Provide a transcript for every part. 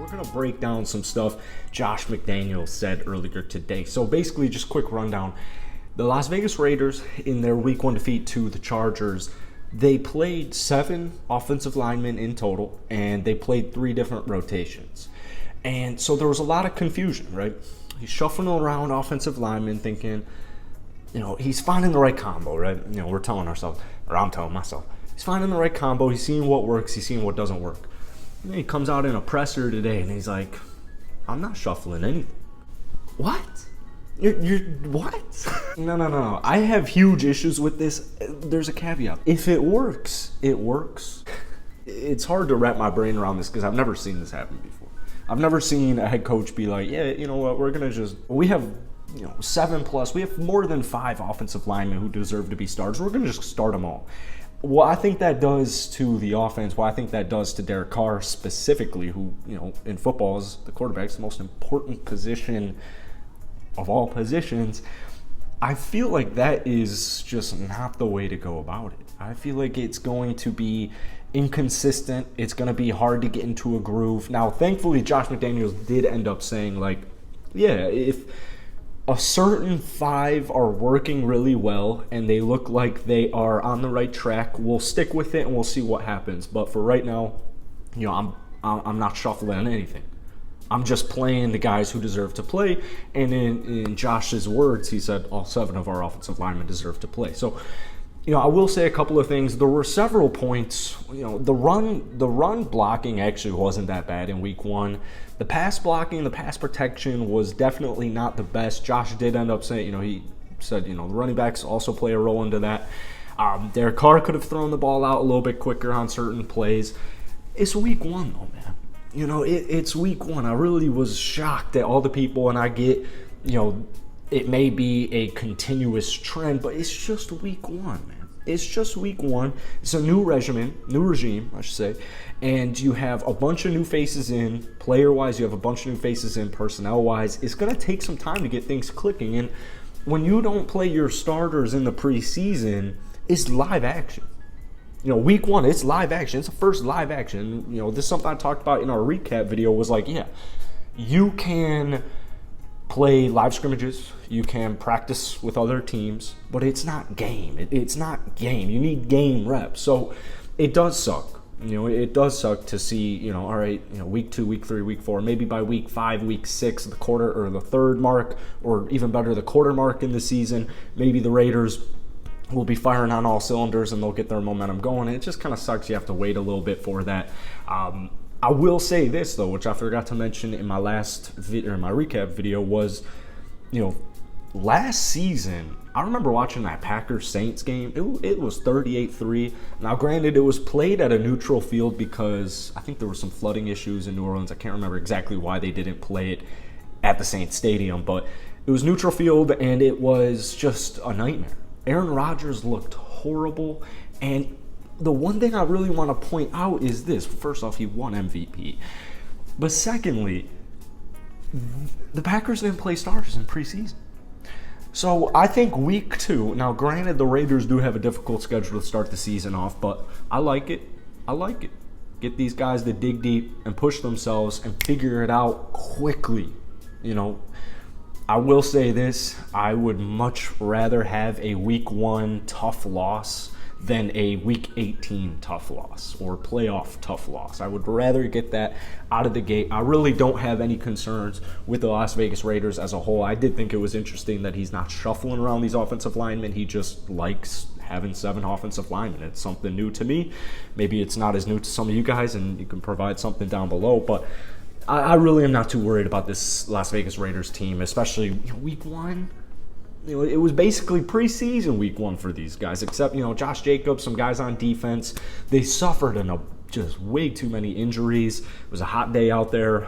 We're going to break down some stuff Josh McDaniels said earlier today. So basically, just quick rundown. The Las Vegas Raiders, in their Week 1 defeat to the Chargers, they played 7 offensive linemen in total, and they played 3 different rotations. And so there was a lot of confusion, right? He's shuffling around offensive linemen thinking, he's finding the right combo, right? We're telling ourselves, or I'm telling myself, he's finding the right combo. He's seeing what works. He's seeing what doesn't work. And then he comes out in a presser today, and he's like, I'm not shuffling anything. What? You're what? No. I have huge issues with this. There's a caveat. If it works, it works. It's hard to wrap my brain around this because I've never seen this happen before. I've never seen a head coach be like, yeah, you know what, we have 7+, we have more than 5 offensive linemen who deserve to be starters. We're going to just start them all. What I think that does to the offense, what I think that does to Derek Carr specifically, who, in football is the quarterback's the most important position of all positions, I feel like that is just not the way to go about it. I feel like it's going to be inconsistent. It's going to be hard to get into a groove. Now, thankfully, Josh McDaniels did end up saying, if a certain 5 are working really well and they look like they are on the right track, we'll stick with it and we'll see what happens. But for right now, I'm not shuffling anything. I'm just playing the guys who deserve to play. And in Josh's words, he said all 7 of our offensive linemen deserve to play. So, I will say a couple of things. There were several points. The run blocking actually wasn't that bad in Week 1. The pass blocking, the pass protection was definitely not the best. Josh did end up saying, he said, the running backs also play a role into that. Derek Carr could have thrown the ball out a little bit quicker on certain plays. It's Week 1 though, man. It's Week 1. I really was shocked at all the people, and I get, it may be a continuous trend, but it's just Week 1, man. It's just Week 1. It's a new regime, I should say. And you have a bunch of new faces in, player-wise. You have a bunch of new faces in, personnel-wise. It's going to take some time to get things clicking. And when you don't play your starters in the preseason, it's live action. Week 1, it's live action. It's the first live action. This is something I talked about in our recap video was you can play live scrimmages, you can practice with other teams, but it's not game. It's not game. You need game reps. So it does suck. It does suck to see, all right, Week 2, Week 3, Week 4, maybe by Week 5, Week 6, the quarter or the third mark, or even better, the quarter mark in the season, maybe the Raiders will be firing on all cylinders and they'll get their momentum going. And it just kind of sucks. You have to wait a little bit for that. I will say this though, which I forgot to mention in my last video, or my recap video, was, last season, I remember watching that Packers-Saints game. It was 38-3. Now, granted, it was played at a neutral field because I think there were some flooding issues in New Orleans. I can't remember exactly why they didn't play it at the Saints Stadium, but it was neutral field and it was just a nightmare. Aaron Rodgers looked horrible, and the one thing I really want to point out is this. First off, he won MVP. But secondly, the Packers didn't play starters in preseason. So I think Week 2, now granted the Raiders do have a difficult schedule to start the season off, but I like it. Get these guys to dig deep and push themselves and figure it out quickly. I will say this, I would much rather have a Week 1 tough loss than a Week 18 tough loss or playoff tough loss. I would rather get that out of the gate. I really don't have any concerns with the Las Vegas Raiders as a whole. I did think it was interesting that he's not shuffling around these offensive linemen. He just likes having 7 offensive linemen. It's something new to me. Maybe it's not as new to some of you guys, and you can provide something down below, but I really am not too worried about this Las Vegas Raiders team, especially Week 1. It was basically preseason Week 1 for these guys, except, Josh Jacobs, some guys on defense. They suffered just way too many injuries. It was a hot day out there.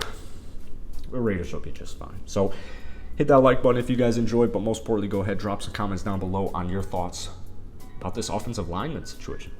The Raiders will be just fine. So hit that like button if you guys enjoyed, but most importantly, go ahead, drop some comments down below on your thoughts about this offensive lineman situation.